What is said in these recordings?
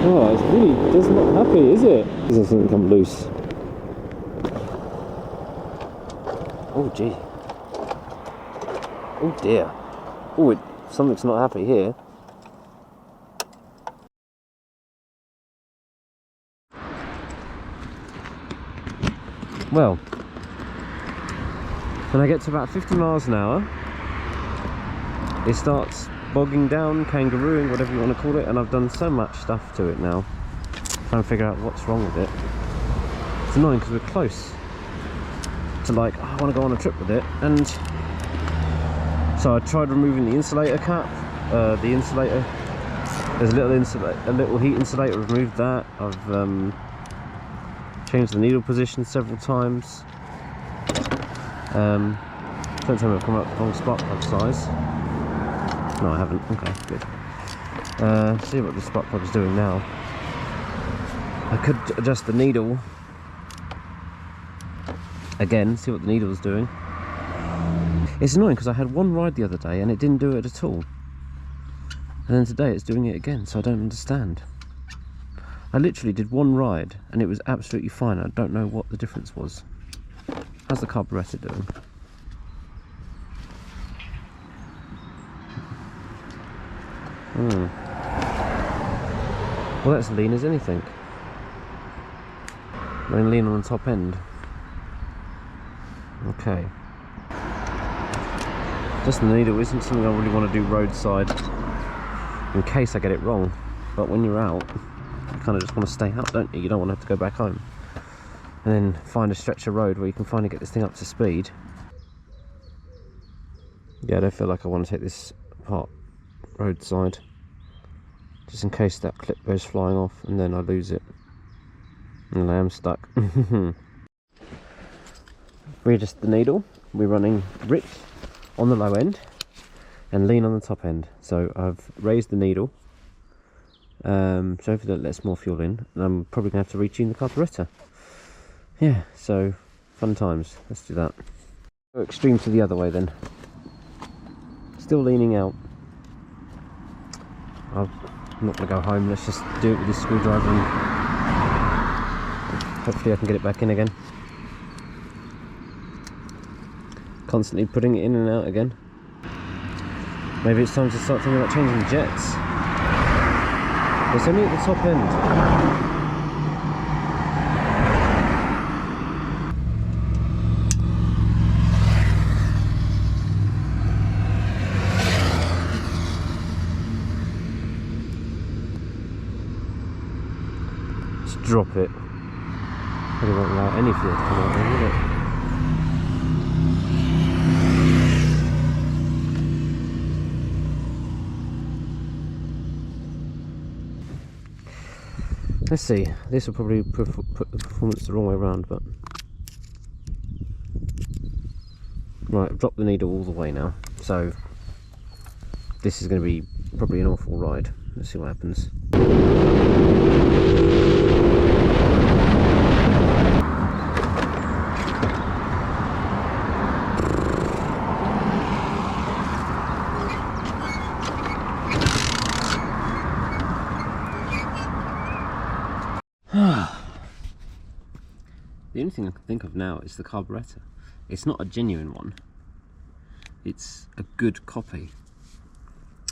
Oh, it's really just not happy, is it? Doesn't seem to come loose. Oh gee. Oh dear. Oh, something's not happy here. Well, when I get to about 50 miles an hour, it starts bogging down, kangarooing, whatever you want to call it, and I've done so much stuff to it now, trying to figure out what's wrong with it. It's annoying because we're close to like, oh, I want to go on a trip with it, and so I tried removing the insulator cap, the insulator. There's a little heat insulator. I've removed that. I've changed the needle position several times. Don't tell me I've come up with the wrong spark plug size. No, I haven't. Okay, good. See what the spark plug is doing now. I could adjust the needle again, see what the needle is doing. It's annoying because I had one ride the other day and it didn't do it at all. And then today it's doing it again, so I don't understand. I literally did one ride and it was absolutely fine. I don't know what the difference was. How's the carburetor doing? Well, that's lean as anything. Then lean on the top end. Okay. Just the needle isn't something I really want to do roadside in case I get it wrong. But when you're out, you kind of just want to stay out, don't you? You don't want to have to go back home. And then find a stretch of road where you can finally get this thing up to speed. Yeah, I don't feel like I want to take this apart roadside. Just in case that clip goes flying off and then I lose it. And I am stuck. Readjust the needle. We're running rich on the low end and lean on the top end. So I've raised the needle. So hopefully that lets more fuel in. And I'm probably going to have to retune the carburetor. Yeah, so fun times. Let's do that. Go extreme to the other way then. Still leaning out. I'm not going to go home. Let's just do it with this screwdriver and hopefully I can get it back in again. Constantly putting it in and out again. Maybe it's time to start thinking about changing jets. It's only at the top end. Just drop it. Probably won't allow any fuel to come out then, will it? Let's see, this will probably put the performance the wrong way around, but... Right, I've dropped the needle all the way now, so this is going to be probably an awful ride. Let's see what happens. The only thing I can think of now is the carburetor. It's not a genuine one. It's a good copy.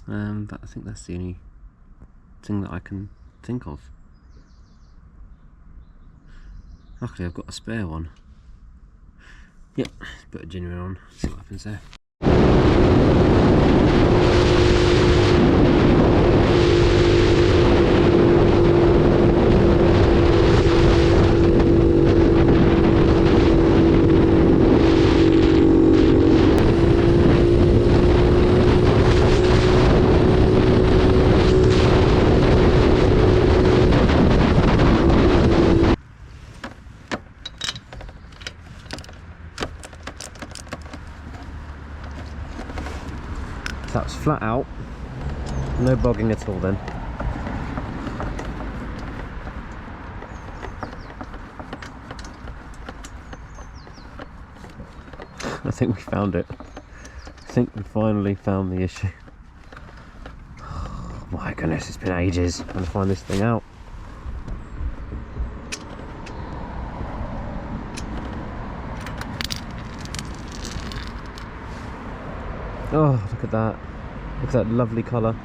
But I think that's the only thing that I can think of. Luckily I've got a spare one. Yep, put a genuine on, see what happens there. That was flat out, no bogging at all then. I think we found it. I think we finally found the issue. Oh my goodness, it's been ages trying to find this thing out. Oh, look at that. Look at that lovely colour.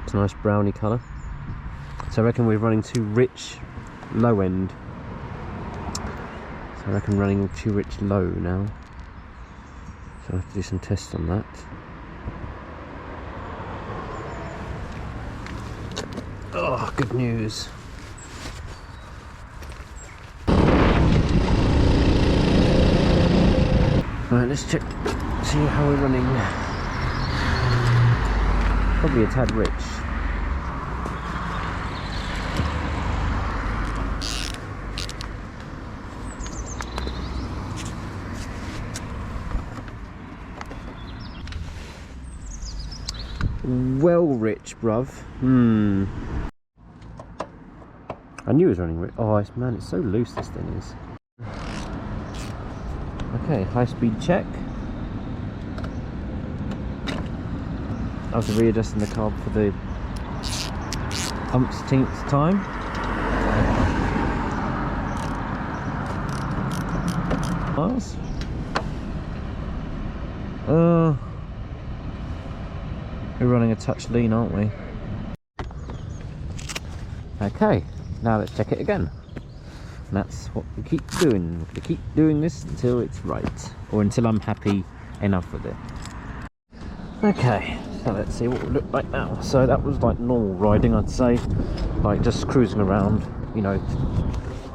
It's a nice browny colour. So I reckon we're running too rich low end. So I reckon running too rich low now. So I have to do some tests on that. Oh, good news. Right, let's check, see how we're running. Probably a tad rich. Well rich, bruv. I knew it was running rich. Oh, man, it's so loose, this thing is. Okay, high speed check. After readjusting the carb for the umpteenth time. Miles. We're running a touch lean, aren't we? Okay, now let's check it again. And that's what we keep doing. We're going to keep doing this until it's right, or until I'm happy enough with it. Okay, so let's see what we look like now. So that was like normal riding, I'd say, like just cruising around, you know,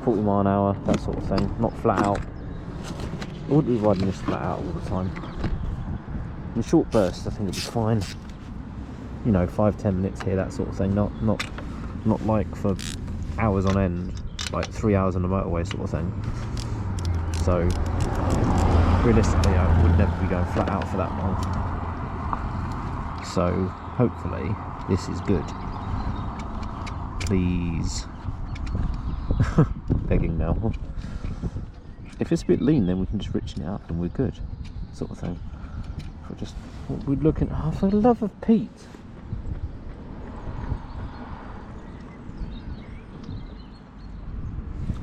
40 mile an hour, that sort of thing, not flat out. I wouldn't be riding this flat out all the time. In short bursts, I think it'd be fine. You know, 5-10 minutes here, that sort of thing. Not like for hours on end, like 3 hours on the motorway sort of thing. So realistically, I would never be going flat out for that long. So hopefully this is good. Please. Begging now. If it's a bit lean, then we can just richen it up and we're good, sort of thing. If we're just, we're looking, oh, for the love of Pete.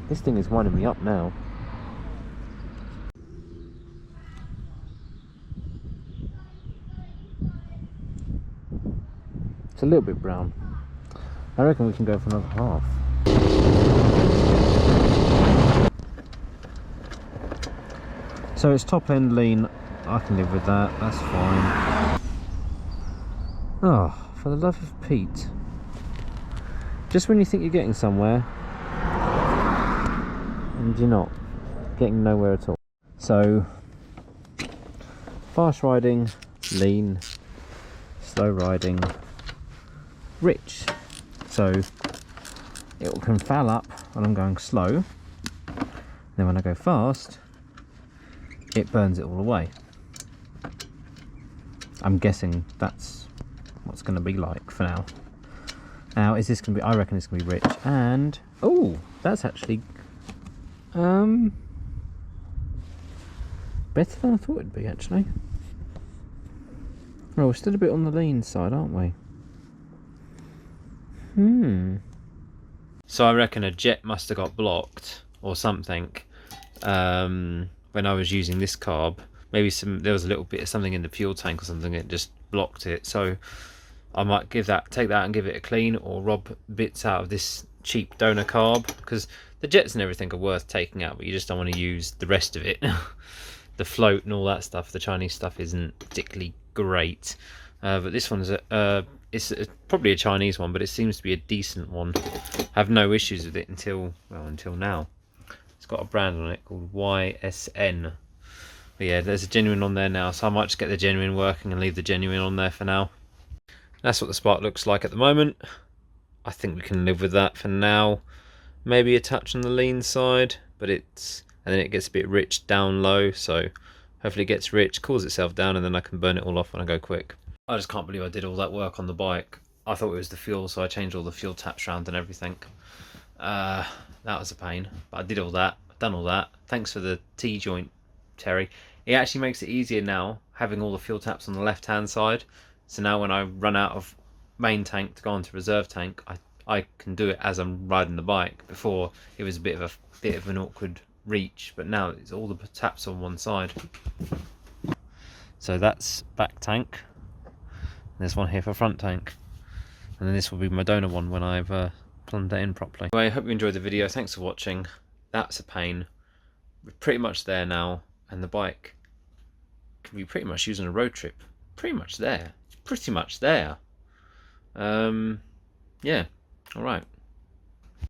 This thing is winding me up now. It's a little bit brown. I reckon we can go for another half. So it's top end lean. I can live with that, that's fine. Oh, for the love of Pete. Just when you think you're getting somewhere, and you're not, getting nowhere at all. So fast riding, lean, slow riding, rich. So it can foul up when I'm going slow, then when I go fast it burns it all away. I'm guessing that's what's going to be like for now. Now is this going to be, I reckon it's going to be rich, and oh, that's actually better than I thought it'd be, actually. Oh, we're still a bit on the lean side, aren't we? So I reckon a jet must have got blocked or something when I was using this carb. Maybe there was a little bit of something in the fuel tank or something that just blocked it. So I might take that and give it a clean, or rob bits out of this cheap donor carb, because the jets and everything are worth taking out, but you just don't want to use the rest of it. The float and all that stuff, the Chinese stuff, isn't particularly great. But this one's it's probably a Chinese one, but it seems to be a decent one. I have no issues with it until now. It's got a brand on it called YSN. But yeah, there's a genuine on there now, so I might just get the genuine working and leave the genuine on there for now. That's what the Spark looks like at the moment. I think we can live with that for now. Maybe a touch on the lean side, but and then it gets a bit rich down low, so hopefully it gets rich, cools itself down, and then I can burn it all off when I go quick. I just can't believe I did all that work on the bike. I thought it was the fuel, so I changed all the fuel taps around and everything. That was a pain, but I did all that. I've done all that. Thanks for the T-joint, Terry. It actually makes it easier now, having all the fuel taps on the left-hand side. So now when I run out of main tank to go onto reserve tank, I can do it as I'm riding the bike. Before it was a bit of an awkward reach, but now it's all the taps on one side. So that's back tank. There's one here for front tank. And then this will be my donor one when I've plumbed that in properly. Anyway, I hope you enjoyed the video. Thanks for watching. That's a pain. We're pretty much there now, and the bike can be pretty much used on a road trip. Pretty much there. It's pretty much there. Yeah. Alright.